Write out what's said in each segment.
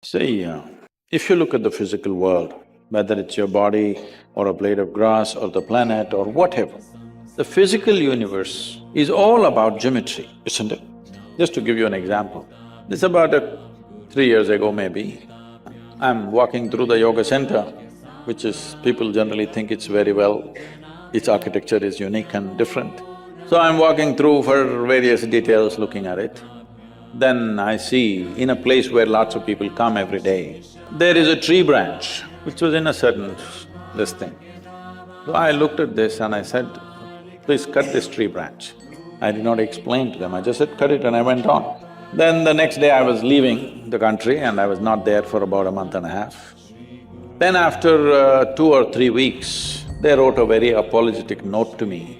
See, if you look at the physical world, whether it's your body or a blade of grass or the planet or whatever, the physical universe is all about geometry, isn't it? Just to give you an example, this about 3 years ago maybe, I'm walking through the yoga center, which is… people generally think it's very well, its architecture is unique and different. So I'm walking through for various details, looking at it. Then I see, in a place where lots of people come every day, there is a tree branch which was in a certain… this thing. So I looked at this and I said, please cut this tree branch. I did not explain to them, I just said, cut it, and I went on. Then the next day I was leaving the country and I was not there for about a month and a half. Then after 2 or 3 weeks, they wrote a very apologetic note to me,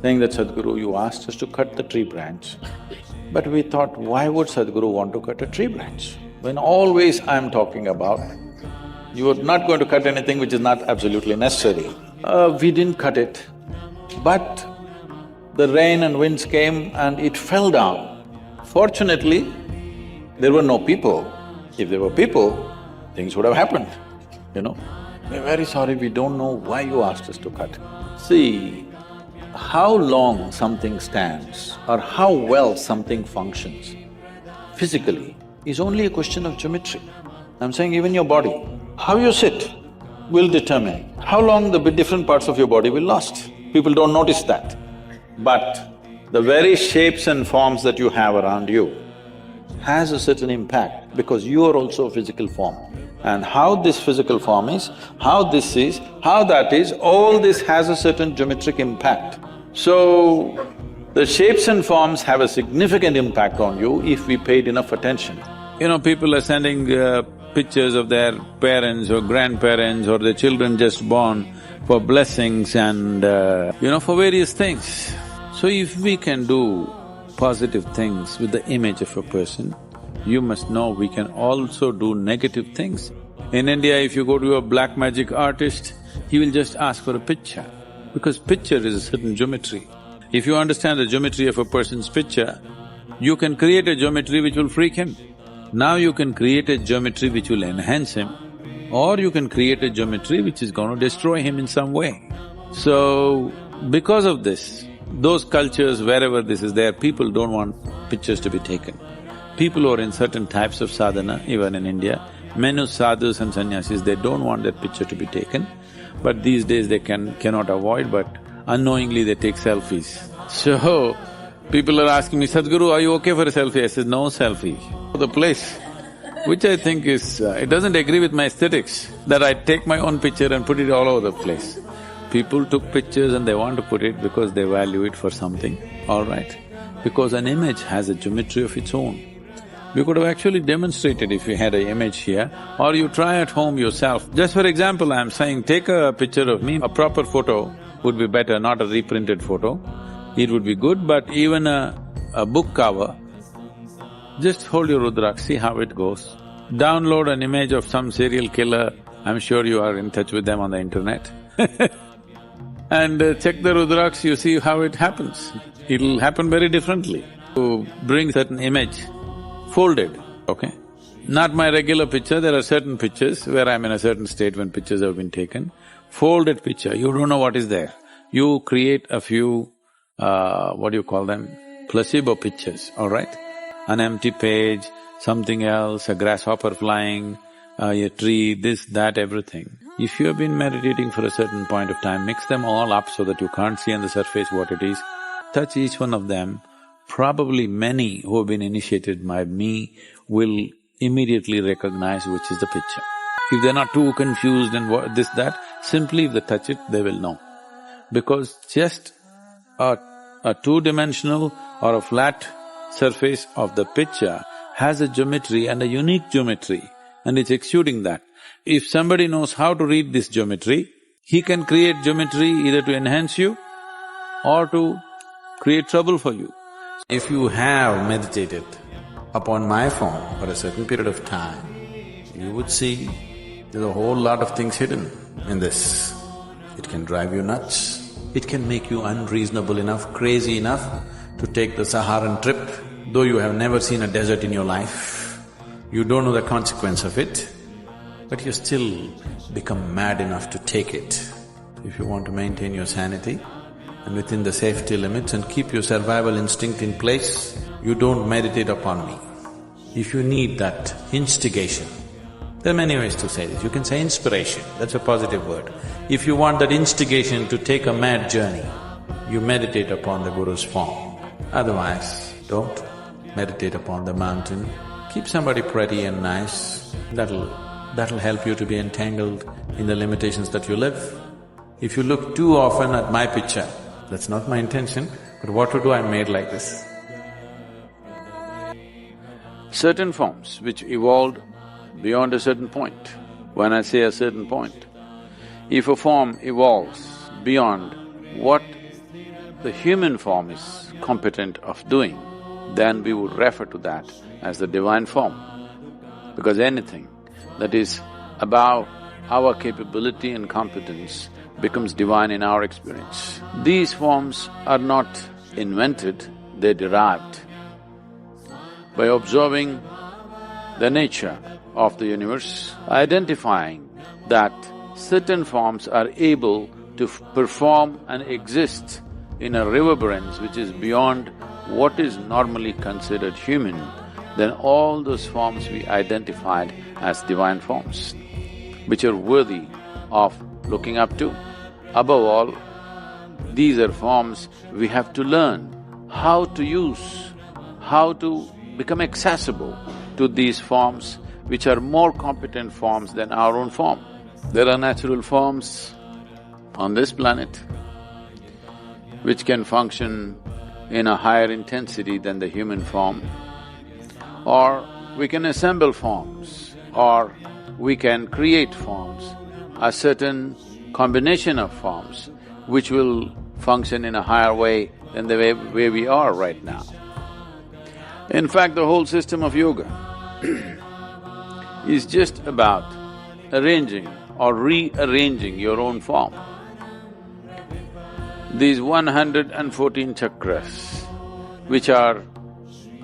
saying that, Sadhguru, you asked us to cut the tree branch. But we thought, why would Sadhguru want to cut a tree branch? When always I'm talking about, you are not going to cut anything which is not absolutely necessary. We didn't cut it, but the rain and winds came and it fell down. Fortunately, there were no people. If there were people, things would have happened, you know. We're very sorry, we don't know why you asked us to cut. See, how long something stands or how well something functions physically is only a question of geometry. I'm saying even your body, how you sit will determine how long the different parts of your body will last. People don't notice that. But the very shapes and forms that you have around you has a certain impact because you are also a physical form. And how this physical form is, how this is, how that is, all this has a certain geometric impact. So, the shapes and forms have a significant impact on you if we paid enough attention. You know, people are sending pictures of their parents or grandparents or their children just born for blessings and for various things. So if we can do positive things with the image of a person, you must know we can also do negative things. In India, if you go to a black magic artist, he will just ask for a picture, because picture is a certain geometry. If you understand the geometry of a person's picture, you can create a geometry which will freak him. Now you can create a geometry which will enhance him, or you can create a geometry which is going to destroy him in some way. So, because of this, those cultures, wherever this is there, people don't want pictures to be taken. People who are in certain types of sadhana, even in India, many sadhus and sannyasis, they don't want their picture to be taken, but these days they cannot avoid, but unknowingly they take selfies. So, people are asking me, Sadhguru, are you okay for a selfie? I said, no selfie. The place, which I think is… it doesn't agree with my aesthetics, that I take my own picture and put it all over the place. People took pictures and they want to put it because they value it for something, all right. Because an image has a geometry of its own. We could have actually demonstrated if we had an image here, or you try at home yourself. Just for example, I'm saying, take a picture of me, a proper photo would be better, not a reprinted photo. It would be good, but even a book cover, just hold your Rudraksh, see how it goes. Download an image of some serial killer, I'm sure you are in touch with them on the internet and check the Rudraksh, you see how it happens. It'll happen very differently. To bring certain image, folded, okay? Not my regular picture, there are certain pictures where I'm in a certain state when pictures have been taken. Folded picture, you don't know what is there. You create a few, what do you call them? Placebo pictures, all right? An empty page, something else, a grasshopper flying, a tree, this, that, everything. If you have been meditating for a certain point of time, mix them all up so that you can't see on the surface what it is. Touch each one of them. Probably many who have been initiated by me will immediately recognize which is the picture. If they're not too confused and what, this, that, simply if they touch it, they will know. Because just a two-dimensional or a flat surface of the picture has a geometry and a unique geometry, and it's exuding that. If somebody knows how to read this geometry, he can create geometry either to enhance you or to create trouble for you. If you have meditated upon my form for a certain period of time, you would see there's a whole lot of things hidden in this. It can drive you nuts, it can make you unreasonable enough, crazy enough to take the Saharan trip, though you have never seen a desert in your life. You don't know the consequence of it, but you still become mad enough to take it. If you want to maintain your sanity and within the safety limits and keep your survival instinct in place, you don't meditate upon me. If you need that instigation, there are many ways to say this. You can say inspiration, that's a positive word. If you want that instigation to take a mad journey, you meditate upon the Guru's form. Otherwise, don't meditate upon the mountain. Keep somebody pretty and nice, that'll help you to be entangled in the limitations that you live. If you look too often at my picture, that's not my intention, but what to do, I'm made like this. Certain forms which evolved beyond a certain point. When I say a certain point, if a form evolves beyond what the human form is competent of doing, then we would refer to that as the divine form. Because anything that is above our capability and competence becomes divine in our experience. These forms are not invented, they're derived. By observing the nature of the universe, identifying that certain forms are able to perform and exist in a reverberance which is beyond what is normally considered human, then all those forms we identified as divine forms, which are worthy of looking up to. Above all, these are forms we have to learn how to use, how to become accessible to these forms which are more competent forms than our own form. There are natural forms on this planet which can function in a higher intensity than the human form, or we can assemble forms, or we can create forms, a certain combination of forms which will function in a higher way than the way we are right now. In fact, the whole system of yoga is just about arranging or rearranging your own form. These 114 chakras, which are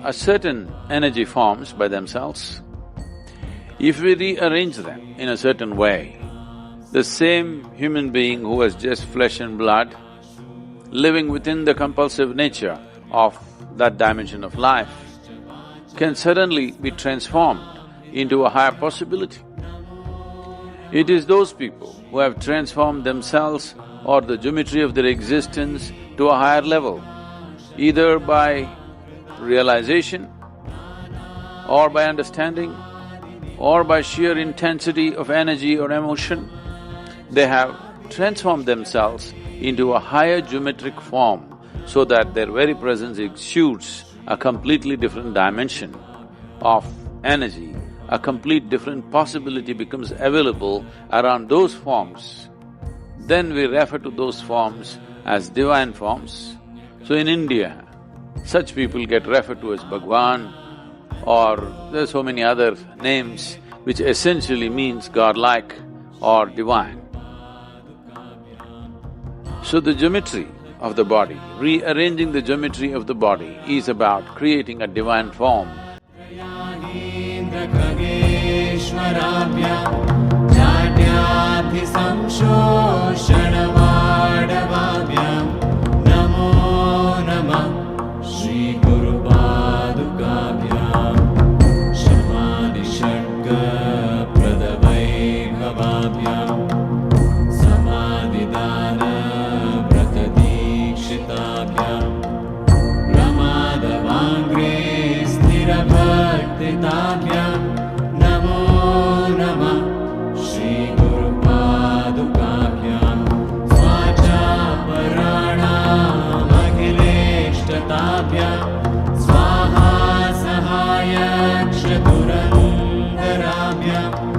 a certain energy forms by themselves, if we rearrange them in a certain way, the same human being who has just flesh and blood, living within the compulsive nature of that dimension of life, can suddenly be transformed into a higher possibility. It is those people who have transformed themselves or the geometry of their existence to a higher level, either by realization or by understanding or by sheer intensity of energy or emotion. They have transformed themselves into a higher geometric form so that their very presence exudes a completely different dimension of energy, a complete different possibility becomes available around those forms. Then we refer to those forms as divine forms. So in India, such people get referred to as Bhagwan, or there are so many other names which essentially means godlike or divine. So the geometry of the body, rearranging the geometry of the body is about creating a divine form. स्वाहा सहाय क्षतुरन्दराभ्याम्